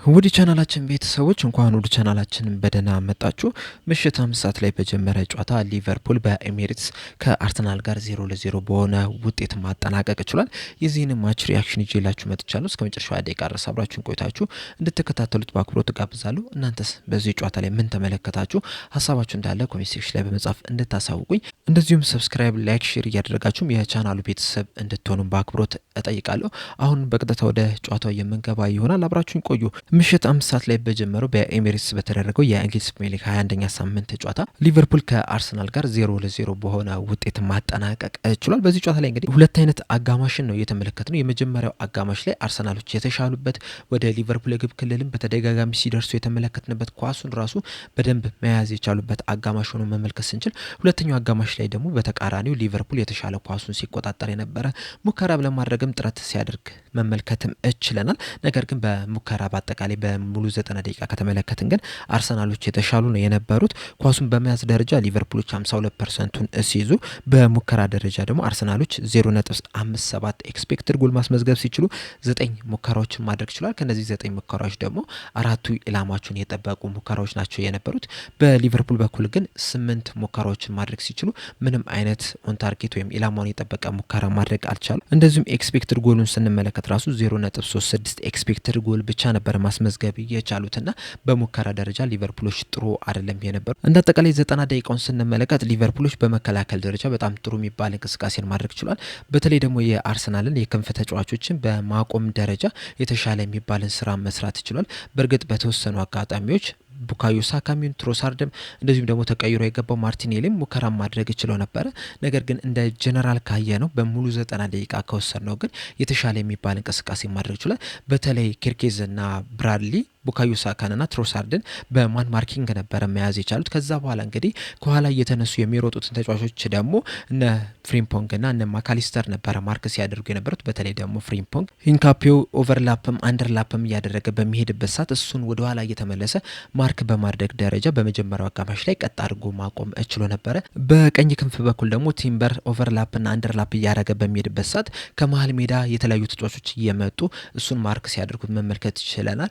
ውድ ቻናላችን ቤተሰቦች እንኳን ወደ ቻናላችን በደህና መጣችሁ። ምሽት 5 ሰዓት ላይ በጀመረ ጨዋታ ሊቨርፑል በኤሚሬትስ ከአርሰናል ጋር 0-0 በሆነ ውጤት ማጠናቀቅ ችሏል። የዚህን ማች ሪያክሽን ይዤላችሁ መጥቻለሁ። እስከ መጨረሻው ደቂቃ ድረስ አብራችሁን ቆይታችሁ እንድትከታተሉት በአክብሮት ጋብዛለሁ። እናንተስ በዚህ ጨዋታ ላይ ምን ተመለከታችሁ? ሀሳባችሁ እንዳለ ኮሜንት ሴክሽን ላይ በመጻፍ እንድታሳውቁኝ፣ እንደዚሁም ሰብስክራይብ፣ ላይክ፣ ሼር እያደረጋችሁም የቻናሉ ቤተሰብ እንድትሆኑ በአክብሮት እጠይቃለሁ። አሁን በቀጥታ ወደ ጨዋታው የምንገባ ይሆናል። አብራችሁን ቆዩ። ምሽት 5 ሰዓት ላይ በጀመረው በኤሚሬትስ በተደረገው የእንግሊዝ ፕሪሚየር ሊግ 21ኛ ሳምንት ጨዋታ ሊቨርፑል ከአርሰናል ጋር 0-0 በሆነ ውጤት ማጠናቀቅ ችሏል። በዚህ ጨዋታ ላይ እንግዲህ ሁለት አይነት አጋማሽን ነው እየተመለከትነው። የመጀመሪያው አጋማሽ ላይ አርሰናሎች የተሻሉበት ወደ ሊቨርፑል የግብ ክልልም በተደጋጋሚ ሲደርሱ የተመለከትንበት ኳሱን ራሱ በደንብ መያዝ የቻሉበት አጋማሽ ሆኖ መመልከት ስንችል፣ ሁለተኛው አጋማሽ ላይ ደግሞ በተቃራኒው ሊቨርፑል የተሻለ ኳሱን ሲቆጣጠር የነበረ ሙከራ ለማድረግም ጥረት ሲያደርግ መመልከትም ችለናል። ነገር ግን በሙከራ በአጠቃላይ በሙሉ 90 ደቂቃ ከተመለከትን ግን አርሰናሎች የተሻሉ ነው የነበሩት። ኳሱን በመያዝ ደረጃ ሊቨርፑሎች 52%ን ሲይዙ፣ በሙከራ ደረጃ ደግሞ አርሰናሎች 0.57 ኤክስፔክትድ ጎል ማስመዝገብ ሲችሉ 9 ሙከራዎችን ማድረግ ችሏል። ከነዚህ 9 ሙከራዎች ደግሞ አራቱ ኢላማቸውን የጠበቁ ሙከራዎች ናቸው የነበሩት። በሊቨርፑል በኩል ግን 8 ሙከራዎችን ማድረግ ሲችሉ ምንም አይነት ኦን ታርጌት ወይም ኢላማውን የጠበቀ ሙከራ ማድረግ አልቻሉ። እንደዚሁም ኤክስፔክትድ ጎሉን ስንመለከት ራሱ 0.36 ኤክስፔክትድ ጎል ብቻ ነበር ማስመዝገብ የቻሉትና በሙከራ ደረጃ ሊቨርፑሎች ጥሩ አይደለም የነበሩ። እንደ አጠቃላይ 90 ደቂቃውን ስንመለከት ሊቨርፑሎች በመከላከል ደረጃ በጣም ጥሩ የሚባል እንቅስቃሴን ማድረግ ችሏል። በተለይ ደግሞ የአርሰናልን የክንፍ ተጫዋቾችን በማቆም ደረጃ የተሻለ የሚባልን ስራ መስራት ችሏል። በእርግጥ በተወሰኑ አጋጣሚዎች ቡካዮ ሳካም ትሮሳርድም እንደዚሁም ደግሞ ተቀይሮ የገባው ማርቲኔሊም ሙከራ ማድረግ ችለው ነበረ። ነገር ግን እንደ ጀነራል ካየ ነው በሙሉ 90 ደቂቃ ከወሰድ ነው ግን የተሻለ የሚባል እንቅስቃሴ ማድረግ ችሏል። በተለይ ኬርኬዝ እና ብራድሊ ቡካዮ ሳካንና ትሮሳርድን በማን ማርኪንግ ነበረ መያዝ የቻሉት። ከዛ በኋላ እንግዲህ ከኋላ እየተነሱ የሚሮጡትን ተጫዋቾች ደግሞ እነ ፍሪምፖንግና እነ ማካሊስተር ነበረ ማርክ ሲያደርጉ የነበሩት። በተለይ ደግሞ ፍሪምፖንግ ሂንካፒዮ ኦቨርላፕም አንደርላፕም እያደረገ በሚሄድበት ሰዓት እሱን ወደኋላ እየተመለሰ ማርክ በማድረግ ደረጃ በመጀመሪያው አጋማሽ ላይ ቀጥ አድርጎ ማቆም ችሎ ነበረ። በቀኝ ክንፍ በኩል ደግሞ ቲምበር ኦቨርላፕና አንደርላፕ እያደረገ በሚሄድበት ሰዓት ከመሀል ሜዳ የተለያዩ ተጫዋቾች እየመጡ እሱን ማርክ ሲያደርጉት መመልከት ይችለናል።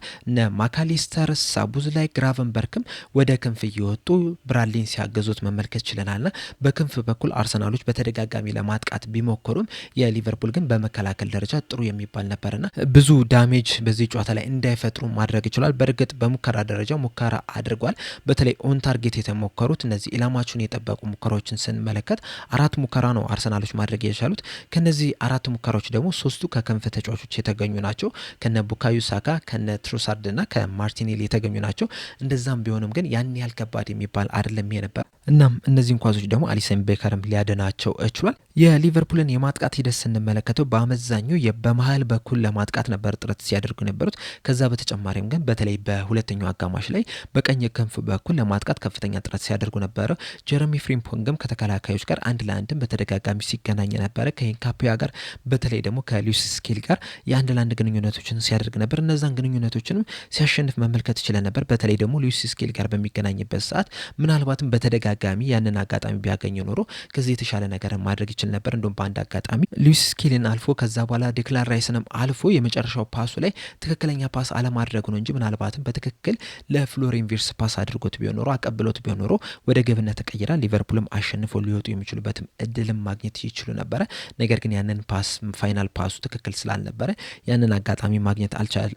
ማካሊስተር፣ ሳቡዝ ላይ ግራቨንበርክም ወደ ክንፍ እየወጡ ብራድሊን ሲያገዙት መመልከት ችለናልና በክንፍ በኩል አርሰናሎች በተደጋጋሚ ለማጥቃት ቢሞክሩም የሊቨርፑል ግን በመከላከል ደረጃ ጥሩ የሚባል ነበርና ብዙ ዳሜጅ በዚህ ጨዋታ ላይ እንዳይፈጥሩ ማድረግ ይችላል። በእርግጥ በሙከራ ደረጃ ሙከራ አድርጓል። በተለይ ኦን ታርጌት የተሞከሩት እነዚህ ኢላማቸውን የጠበቁ ሙከራዎችን ስንመለከት 4 ሙከራ ነው አርሰናሎች ማድረግ የቻሉት። ከነዚህ 4 ሙከራዎች ደግሞ 3ቱ ከክንፍ ተጫዋቾች የተገኙ ናቸው። ከነ ቡካዮ ሳካ ከነ ትሮሳርድና ከማርቲኔሊ የተገኙ ናቸው። እንደዛም ቢሆንም ግን ያን ያህል ከባድ የሚባል አይደለም የነበር። እናም እነዚህን ኳሶች ደግሞ አሊሰን ቤከርም ሊያደናቸው ችሏል። የሊቨርፑልን የማጥቃት ሂደት ስንመለከተው በአመዛኙ በመሀል በኩል ለማጥቃት ነበር ጥረት ሲያደርጉ የነበሩት። ከዛ በተጨማሪም ግን በተለይ በሁለተኛው አጋማሽ ላይ በቀኝ ክንፍ በኩል ለማጥቃት ከፍተኛ ጥረት ሲያደርጉ ነበረ። ጀረሚ ፍሪምፖንግም ከተከላካዮች ጋር 1-1 በተደጋጋሚ ሲገናኝ ነበረ። ከሂንካፒያ ጋር በተለይ ደግሞ ከሉዊስ ስኬሊ ጋር የ1-1 ግንኙነቶችን ሲያደርግ ነበር። እነዛን ግንኙነቶችንም ሲያሸንፍ መመልከት ይችላል ነበር። በተለይ ደግሞ ሉዊስ ስኬሊ ጋር በሚገናኝበት ሰዓት ምናልባትም በተደጋጋሚ ያንን አጋጣሚ ቢያገኝ ኖሮ ከዚህ የተሻለ ነገር ማድረግ ይችል ነበር። እንደውም በአንድ አጋጣሚ ሉዊስ ስኬሊን አልፎ ከዛ በኋላ ዴክላን ራይስንም አልፎ የመጨረሻው ፓሱ ላይ ትክክለኛ ፓስ አለማድረጉ ነው እንጂ ምናልባትም በትክክል ለፍሎሪን ቪርትስ ፓስ አድርጎት ቢሆን ኖሮ አቀብሎት ቢሆን ኖሮ ወደ ግብነት ተቀይራ ሊቨርፑልም አሸንፎ ሊወጡ የሚችሉበትም እድልም ማግኘት ይችሉ ነበረ። ነገር ግን ያንን ፓስ ፋይናል ፓሱ ትክክል ስላልነበረ ያንን አጋጣሚ ማግኘት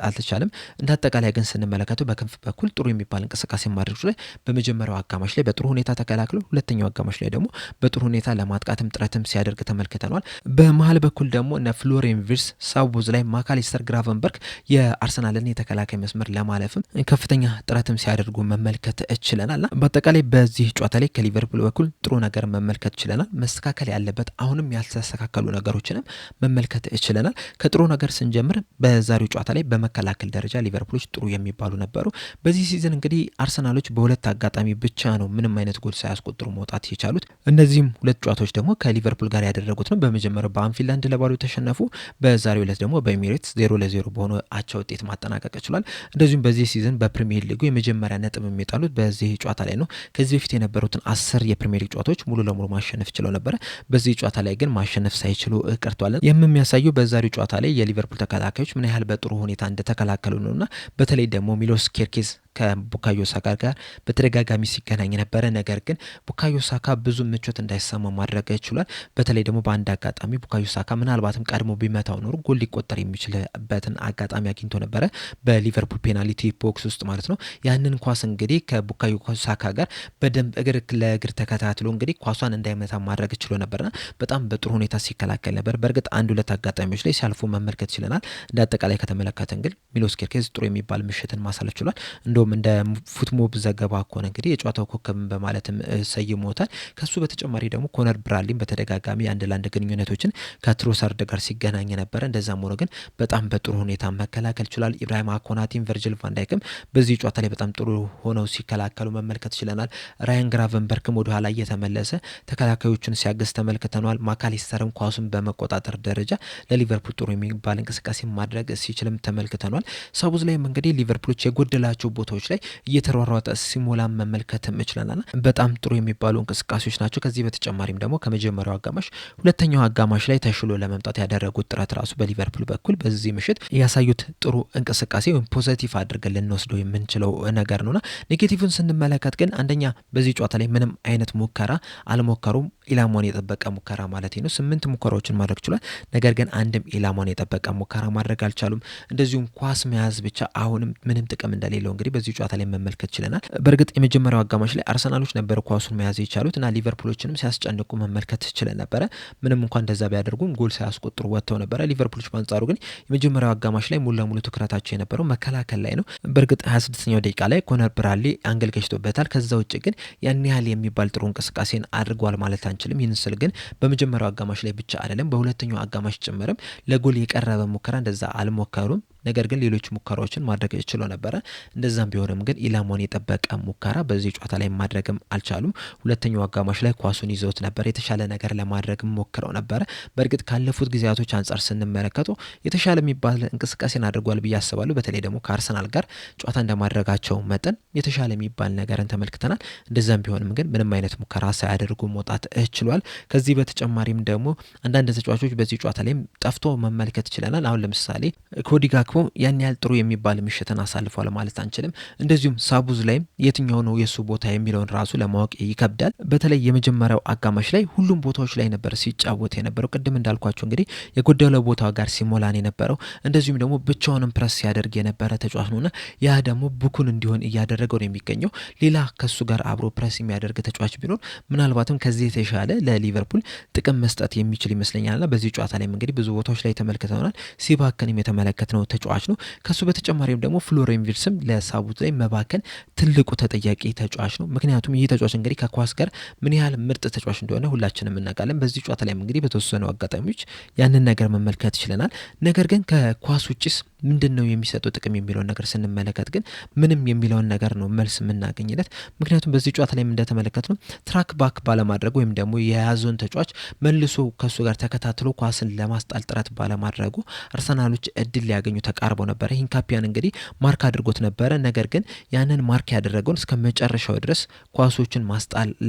አልተቻለም። እንደ አጠቃላይ ግን ስንመለከተው በክንፍ በኩል ጥሩ የሚባል እንቅስቃሴ ማድረግ ላይ በመጀመሪያው አጋማሽ ላይ በጥሩ ሁኔታ ተከላክሎ ሁለተኛው አጋማሽ ላይ ደግሞ በጥሩ ሁኔታ ለማጥቃትም ጥረትም ሲያደርግ ተመልክተናል። በመሀል በኩል ደግሞ እነ ፍሎሪን ቪርትስ፣ ሳቡዝ ላይ ማካሊስተር፣ ግራቨንበርክ የአርሰናልን የተከላካይ መስመር ለማለፍም ከፍተኛ ጥረትም ሲያደርጉ መመልከት ችለናል። በአጠቃላይ በዚህ ጨዋታ ላይ ከሊቨርፑል በኩል ጥሩ ነገር መመልከት ችለናል። መስተካከል ያለበት አሁንም ያልተስተካከሉ ነገሮችንም መመልከት ችለናል። ከጥሩ ነገር ስንጀምር በዛሬው ጨዋታ ላይ በመከላከል ደረጃ ሊቨርፑሎች ጥሩ የሚባሉ ነበሩ። በዚህ ሲዝን እንግዲህ አርሰናሎች በሁለት አጋጣሚ ብቻ ነው ምንም አይነት ጎል ሳያስቆጥሩ መውጣት የቻሉት። እነዚህም ሁለት ጨዋታዎች ደግሞ ከሊቨርፑል ጋር ያደረጉት ነው። በመጀመሪያው በአንፊልድ 1-0 ተሸነፉ። በዛሬው ዕለት ደግሞ በኤሚሬትስ 0-0 በሆነ አቻ ውጤት ማጠናቀቅ ችሏል። እንደዚሁም በዚህ ሲዝን በፕሪሚየር ሊጉ የመጀመሪያ ነጥብ የሚጣሉት በዚህ ጨዋታ ላይ ነው። ከዚህ በፊት የነበሩትን 10 የፕሪሚየር ሊግ ጨዋታዎች ሙሉ ለሙሉ ማሸነፍ ችለው ነበረ። በዚህ ጨዋታ ላይ ግን ማሸነፍ ሳይችሉ ቀርቷል። የሚያሳየው በዛሬው ጨዋታ ላይ የሊቨርፑል ተከላካዮች ምን ያህል በጥሩ ሁኔታ እንደተከላከሉ ነውና በተለይ ደግሞ ሚሎስ ኬርኬዝ ከቡካዮ ሳካ ጋር በተደጋጋሚ ሲገናኝ ነበረ። ነገር ግን ቡካዮ ሳካ ብዙ ምቾት እንዳይሰማው ማድረግ ችሏል። በተለይ ደግሞ በአንድ አጋጣሚ ቡካዮ ሳካ ምናልባትም ቀድሞ ቢመታው ኖሮ ጎል ሊቆጠር የሚችልበትን አጋጣሚ አግኝቶ ነበረ በሊቨርፑል ፔናልቲ ቦክስ ውስጥ ማለት ነው። ያንን ኳስ እንግዲህ ከቡካዮ ሳካ ጋር በደንብ እግር ለእግር ተከታትሎ እንግዲህ ኳሷን እንዳይመታ ማድረግ ችሎ ነበርና በጣም በጥሩ ሁኔታ ሲከላከል ነበር። በእርግጥ አንድ ሁለት አጋጣሚዎች ላይ ሲያልፉ መመልከት ችለናል። እንደ አጠቃላይ ከተመለከትን ግን ሚሎስ ኬርኬዝ ጥሩ የሚባል ምሽትን ማሳለፍ ችሏል። እንደውም እንደ ፉትሞብ ዘገባ ከሆነ እንግዲህ የጨዋታው ኮከብ በማለትም ሰይሞታል። ከሱ በተጨማሪ ደግሞ ኮነር ብራድሊም በተደጋጋሚ አንድ ለአንድ ግንኙነቶችን ከትሮሳርድ ጋር ሲገናኝ ነበረ። እንደዛም ሆኖ ግን በጣም በጥሩ ሁኔታ መከላከል ችሏል። ኢብራሂማ ኮናቲም ቨርጅል ቫንዳይክም በዚህ ጨዋታ ላይ በጣም ጥሩ ሆነው ሲከላከሉ መመልከት ችለናል። ራያን ግራቨንበርክም ወደ ኋላ እየተመለሰ ተከላካዮቹን ሲያግዝ ተመልክተናል። ማካሊስተርም ኳሱን በመቆጣጠር ደረጃ ለሊቨርፑል ጥሩ የሚባል እንቅስቃሴ ማድረግ ሲችልም ተመልክተናል። ሳቡዝ ላይም እንግዲህ ሊቨርፑሎች የጎደላቸው ቦታዎች ላይ እየተሯሯጠ ሲሞላ መመልከት እንችላለን። በጣም ጥሩ የሚባሉ እንቅስቃሴዎች ናቸው። ከዚህ በተጨማሪም ደግሞ ከመጀመሪያው አጋማሽ ሁለተኛው አጋማሽ ላይ ተሽሎ ለመምጣት ያደረጉት ጥረት ራሱ በሊቨርፑል በኩል በዚህ ምሽት ያሳዩት ጥሩ እንቅስቃሴ ወይም ፖዚቲቭ አድርገን ልንወስደው የምንችለው ነገር ነውና ኔጌቲቭን ስንመለከት ግን አንደኛ በዚህ ጨዋታ ላይ ምንም አይነት ሙከራ አልሞከሩም። ኢላማውን የጠበቀ ሙከራ ማለት ነው። 8 ሙከራዎችን ማድረግ ችሏል። ነገር ግን አንድም ኢላማውን የጠበቀ ሙከራ ማድረግ አልቻሉም። እንደዚሁም ኳስ መያዝ ብቻ አሁንም ምንም ጥቅም እንደሌለው እንግዲህ በዚህ ጨዋታ ላይ መመልከት ችለናል። በእርግጥ የመጀመሪያው አጋማሽ ላይ አርሰናሎች ነበሩ ኳሱን መያዝ የቻሉት እና ሊቨርፑሎችንም ሲያስጨንቁ መመልከት ችለን ነበረ። ምንም እንኳን እንደዛ ቢያደርጉም ጎል ሳያስቆጥሩ ወጥተው ነበረ። ሊቨርፑሎች በአንጻሩ ግን የመጀመሪያው አጋማሽ ላይ ሙሉ ለሙሉ ትኩረታቸው የነበረው መከላከል ላይ ነው። በእርግጥ 26ኛው ደቂቃ ላይ ኮነር ብራድሊ አንግል ገጭቶበታል። ከዛ ውጭ ግን ያን ያህል የሚባል ጥሩ እንቅስቃሴን አድርጓል ማለት አንችልም። ይህን ስል ግን በመጀመሪያው አጋማሽ ላይ ብቻ አይደለም፣ በሁለተኛው አጋማሽ ጭምርም ለጎል የቀረበ ሙከራ እንደዛ አልሞከሩም። ነገር ግን ሌሎች ሙከራዎችን ማድረግ ችሎ ነበረ። እንደዛም ቢሆንም ግን ኢላማውን የጠበቀ ሙከራ በዚህ ጨዋታ ላይ ማድረግም አልቻሉም። ሁለተኛው አጋማሽ ላይ ኳሱን ይዘውት ነበር፣ የተሻለ ነገር ለማድረግ ሞክረው ነበረ። በእርግጥ ካለፉት ጊዜያቶች አንጻር ስንመለከተው የተሻለ የሚባል እንቅስቃሴን አድርጓል ብዬ አስባለሁ። በተለይ ደግሞ ከአርሰናል ጋር ጨዋታ እንደማድረጋቸው መጠን የተሻለ የሚባል ነገርን ተመልክተናል። እንደዛም ቢሆንም ግን ምንም አይነት ሙከራ ሳያደርጉ መውጣት ችሏል። ከዚህ በተጨማሪም ደግሞ አንዳንድ ተጫዋቾች በዚህ ጨዋታ ላይ ጠፍቶ መመልከት ችለናል። አሁን ለምሳሌ ኮዲ ጋክፖ ያን ያህል ጥሩ የሚባል ምሽትን አሳልፏል ማለት አንችልም። እንደዚሁም ሳቡዝ ላይም የትኛው ነው የሱ ቦታ የሚለውን ራሱ ለማወቅ ይከብዳል። በተለይ የመጀመሪያው አጋማሽ ላይ ሁሉም ቦታዎች ላይ ነበር ሲጫወት የነበረው። ቅድም እንዳልኳቸው እንግዲህ የጎደለው ቦታ ጋር ሲሞላን የነበረው እንደዚሁም ደግሞ ብቻውንም ፕረስ ሲያደርግ የነበረ ተጫዋች ነውና ያ ደግሞ ቡኩን እንዲሆን እያደረገው ነው የሚገኘው። ሌላ ከሱ ጋር አብሮ ፕረስ የሚያደርግ ተጫዋች ቢኖር ምናልባትም ከዚህ የተሻለ ለሊቨርፑል ጥቅም መስጠት የሚችል ይመስለኛልና በዚህ ጨዋታ ላይ እንግዲህ ብዙ ቦታዎች ላይ ተመልክተናል። ሲባከንም የተመለከትነው ተጫዋች ነው። ከሱ በተጨማሪም ደግሞ ፍሎሪያን ቪርትስም ለሳቡዝ ላይ መባከን ትልቁ ተጠያቂ ተጫዋች ነው። ምክንያቱም ይህ ተጫዋች እንግዲህ ከኳስ ጋር ምን ያህል ምርጥ ተጫዋች እንደሆነ ሁላችንም እናውቃለን። በዚህ ጨዋታ ላይ እንግዲህ በተወሰኑ አጋጣሚዎች ያንን ነገር መመልከት ይችለናል። ነገር ግን ከኳስ ውጭስ ምንድን ነው የሚሰጠው ጥቅም የሚለውን ነገር ስንመለከት ግን ምንም የሚለውን ነገር ነው መልስ የምናገኝለት። ምክንያቱም በዚህ ጨዋታ ላይ እንደተመለከት ነው ትራክ ባክ ባለማድረጉ ወይም ደግሞ የያዘውን ተጫዋች መልሶ ከሱ ጋር ተከታትሎ ኳስን ለማስጣል ጥረት ባለማድረጉ አርሰናሎች እድል ሊያገኙ ተቃርበው ነበረ። ሂንካፒያን እንግዲህ ማርክ አድርጎት ነበረ። ነገር ግን ያንን ማርክ ያደረገውን እስከ መጨረሻው ድረስ ኳሶችን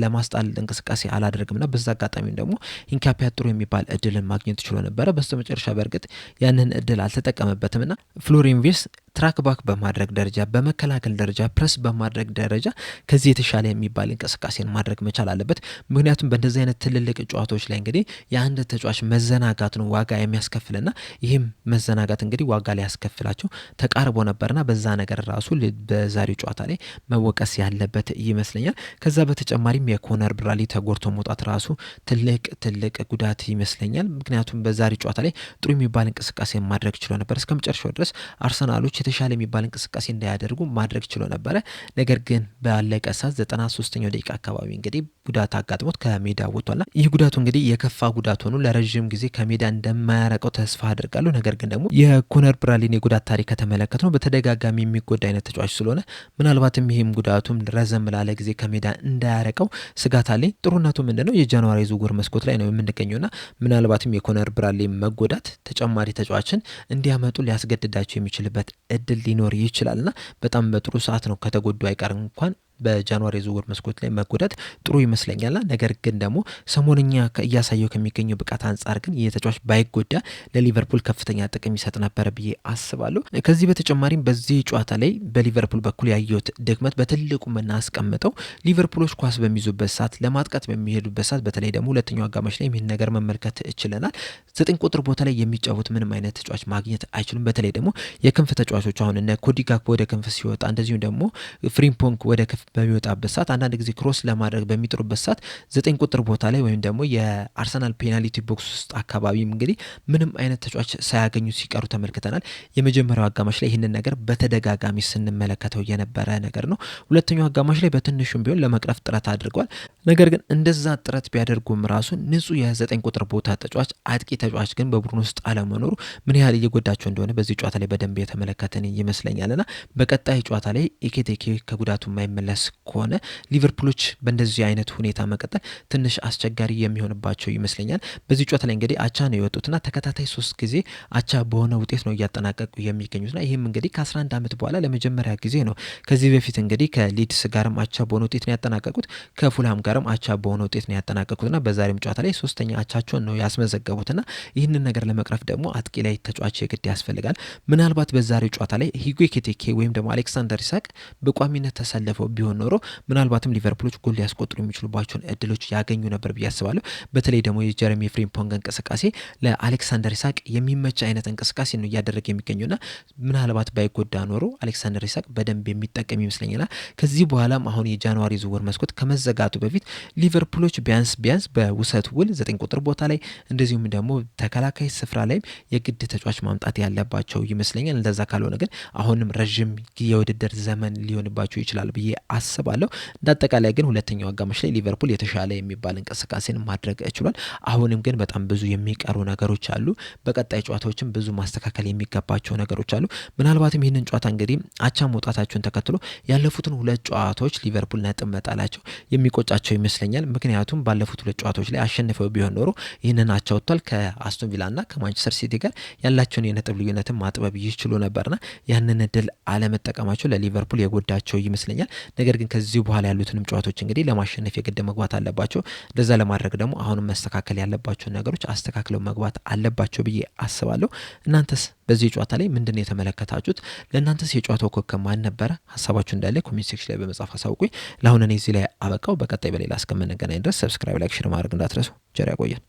ለማስጣል እንቅስቃሴ አላደረግምና በዛ አጋጣሚ ደግሞ ሂንካፒያ ጥሩ የሚባል እድልን ማግኘት ችሎ ነበረ። በስተመጨረሻ በእርግጥ ያንን እድል አልተጠቀመበትምና ፍሎሪያን ቪርትስ ትራክ ባክ በማድረግ ደረጃ፣ በመከላከል ደረጃ፣ ፕረስ በማድረግ ደረጃ ከዚህ የተሻለ የሚባል እንቅስቃሴን ማድረግ መቻል አለበት። ምክንያቱም በእንደዚህ አይነት ትልልቅ ጨዋታዎች ላይ እንግዲህ የአንድ ተጫዋች መዘናጋት ነው ዋጋ የሚያስከፍልና ይህም መዘናጋት እንግዲህ ዋጋ ላይ ያስከፍላቸው ተቃርቦ ነበርና በዛ ነገር ራሱ በዛሬው ጨዋታ ላይ መወቀስ ያለበት ይመስለኛል። ከዛ በተጨማሪም የኮነር ብራድሊ ተጎድቶ መውጣት ራሱ ትልቅ ጉዳት ይመስለኛል። ምክንያቱም በዛሬው ጨዋታ ላይ ጥሩ የሚባል እንቅስቃሴ ማድረግ ችሎ ነበር። እስከ መጨረሻው ድረስ አርሰናሎች የተሻለ የሚባል እንቅስቃሴ እንዳያደርጉ ማድረግ ችሎ ነበረ። ነገር ግን ባለቀ ሰዓት 93ኛው ደቂቃ አካባቢ እንግዲህ ጉዳት አጋጥሞት ከሜዳ ወጥቷልና ይህ ጉዳቱ እንግዲህ የከፋ ጉዳት ሆኖ ለረጅም ጊዜ ከሜዳ እንደማያረቀው ተስፋ አድርጋለሁ። ነገር ግን ደግሞ የኮነር ብራድሊን የጉዳት ታሪክ ከተመለከት ነው በተደጋጋሚ የሚጎዳ አይነት ተጫዋች ስለሆነ ምናልባትም ይህም ጉዳቱም ረዘም ላለ ጊዜ ከሜዳ እንዳያረቀው ስጋት አለኝ። ጥሩነቱ ምንድነው የጃንዋሪ ዝውውር መስኮት ላይ ነው የምንገኘውና ምናልባትም የኮነር ብራድሊ መጎዳት ተጨማሪ ተጫዋችን እንዲያመጡ ሊያስገድዳቸው የሚችልበት እድል ሊኖር ይችላልና በጣም በጥሩ ሰዓት ነው ከተጎዱ አይቀር እንኳን በጃንዋሪ ዝውውር መስኮት ላይ መጎዳት ጥሩ ይመስለኛል። ነገር ግን ደግሞ ሰሞንኛ እያሳየው ከሚገኘው ብቃት አንጻር ግን የተጫዋች ባይጎዳ ለሊቨርፑል ከፍተኛ ጥቅም ይሰጥ ነበር ብዬ አስባለሁ። ከዚህ በተጨማሪም በዚህ ጨዋታ ላይ በሊቨርፑል በኩል ያየሁት ድክመት በትልቁ የምናስቀምጠው ሊቨርፑሎች ኳስ በሚይዙበት ሰዓት ለማጥቃት በሚሄዱበት ሰዓት በተለይ ደግሞ ሁለተኛው አጋማሽ ላይ ይህን ነገር መመልከት ችለናል። 9 ቁጥር ቦታ ላይ የሚጫወት ምንም አይነት ተጫዋች ማግኘት አይችሉም። በተለይ ደግሞ የክንፍ ተጫዋቾች አሁን እነ ኮዲ ጋክፖ ወደ ክንፍ ሲወጣ እንደዚሁም ደግሞ ፍሪምፖንግ ወደ ክንፍ በሚወጣበት ሰዓት አንዳንድ ጊዜ ክሮስ ለማድረግ በሚጥሩበት ሰዓት 9 ቁጥር ቦታ ላይ ወይም ደግሞ የአርሰናል ፔናልቲ ቦክስ ውስጥ አካባቢም እንግዲህ ምንም አይነት ተጫዋች ሳያገኙ ሲቀሩ ተመልክተናል። የመጀመሪያው አጋማሽ ላይ ይህንን ነገር በተደጋጋሚ ስንመለከተው የነበረ ነገር ነው። ሁለተኛው አጋማሽ ላይ በትንሹም ቢሆን ለመቅረፍ ጥረት አድርጓል። ነገር ግን እንደዛ ጥረት ቢያደርጉም ራሱ ንጹህ የ9 ቁጥር ቦታ ተጫዋች አጥቂ ተጫዋች ግን በቡድን ውስጥ አለመኖሩ ምን ያህል እየጎዳቸው እንደሆነ በዚህ ጨዋታ ላይ በደንብ የተመለከትን ይመስለኛልና በቀጣይ ጨዋታ ላይ ኤኬቴኬ ከጉዳቱ የማይመለስ ከሆነ ሊቨርፑሎች በእንደዚህ አይነት ሁኔታ መቀጠል ትንሽ አስቸጋሪ የሚሆንባቸው ይመስለኛል። በዚህ ጨዋታ ላይ እንግዲህ አቻ ነው የወጡትና ተከታታይ 3 ጊዜ አቻ በሆነ ውጤት ነው እያጠናቀቁ የሚገኙትና ይህም እንግዲህ ከ11 ዓመት በኋላ ለመጀመሪያ ጊዜ ነው። ከዚህ በፊት እንግዲህ ከሊድስ ጋርም አቻ በሆነ ውጤት ነው ያጠናቀቁት፣ ከፉልሃም ጋርም አቻ በሆነ ውጤት ነው ያጠናቀቁትና በዛሬም ጨዋታ ላይ ሶስተኛ አቻቸውን ነው ያስመዘገቡትና ይህንን ነገር ለመቅረፍ ደግሞ አጥቂ ላይ ተጫዋች የግድ ያስፈልጋል። ምናልባት በዛሬው ጨዋታ ላይ ሂጎ ኤኪቲኬ ወይም ደግሞ አሌክሳንደር ኢሳቅ በቋሚነት ተሰልፈው ቢሆን ኖሮ ምናልባትም ሊቨርፑሎች ጎል ሊያስቆጥሩ የሚችሉባቸውን እድሎች ያገኙ ነበር ብዬ አስባለሁ። በተለይ ደግሞ የጀረሚ ፍሪምፖንግ እንቅስቃሴ ለአሌክሳንደር ኢሳቅ የሚመች አይነት እንቅስቃሴ ነው እያደረገ የሚገኙና ምናልባት ባይጎዳ ኖሮ አሌክሳንደር ኢሳቅ በደንብ የሚጠቀም ይመስለኛል። ከዚህ በኋላም አሁን የጃንዋሪ ዝውውር መስኮት ከመዘጋቱ በፊት ሊቨርፑሎች ቢያንስ በውሰት ውል 9 ቁጥር ቦታ ላይ እንደዚሁም ደግሞ ተከላካይ ስፍራ ላይ የግድ ተጫዋች ማምጣት ያለባቸው ይመስለኛል። እንደዛ ካልሆነ ግን አሁንም ረዥም የውድድር ዘመን ሊሆንባቸው ይችላል ብዬ አስባለሁ። እንዳጠቃላይ ግን ሁለተኛው አጋማሽ ላይ ሊቨርፑል የተሻለ የሚባል እንቅስቃሴን ማድረግ ችሏል። አሁንም ግን በጣም ብዙ የሚቀሩ ነገሮች አሉ። በቀጣይ ጨዋታዎችም ብዙ ማስተካከል የሚገባቸው ነገሮች አሉ። ምናልባትም ይህንን ጨዋታ እንግዲህ አቻ መውጣታቸውን ተከትሎ ያለፉትን 2 ጨዋታዎች ሊቨርፑል ነጥብ መጣላቸው የሚቆጫቸው ይመስለኛል። ምክንያቱም ባለፉት 2 ጨዋታዎች ላይ አሸንፈው ቢሆን ኖሮ ይህንን አቻ ወጥቷል ከአስቶን ቪላና ከማንቸስተር ሲቲ ጋር ያላቸውን የነጥብ ልዩነትን ማጥበብ ይችሉ ነበርና ያንን እድል አለመጠቀማቸው ለሊቨርፑል የጎዳቸው ይመስለኛል። ነገር ግን ከዚህ በኋላ ያሉትንም ጨዋታዎች እንግዲህ ለማሸነፍ የግድ መግባት አለባቸው። እንደዛ ለማድረግ ደግሞ አሁንም መስተካከል ያለባቸው ነገሮች አስተካክለው መግባት አለባቸው ብዬ አስባለሁ። እናንተስ በዚህ ጨዋታ ላይ ምንድነው የተመለከታችሁት? ለእናንተስ የጨዋታው ኮከብ ማን ነበረ? ሀሳባችሁ እንዳለ ኮሜንት ሴክሽን ላይ በመጻፍ አሳውቁኝ። ለአሁን እኔ እዚህ ላይ አበቃው። በቀጣይ በሌላ እስከምንገናኝ ድረስ ሰብስክራይብ፣ ላይክ፣ ሼር ማድረግ እንዳትረሱ። ቸር ያቆየን።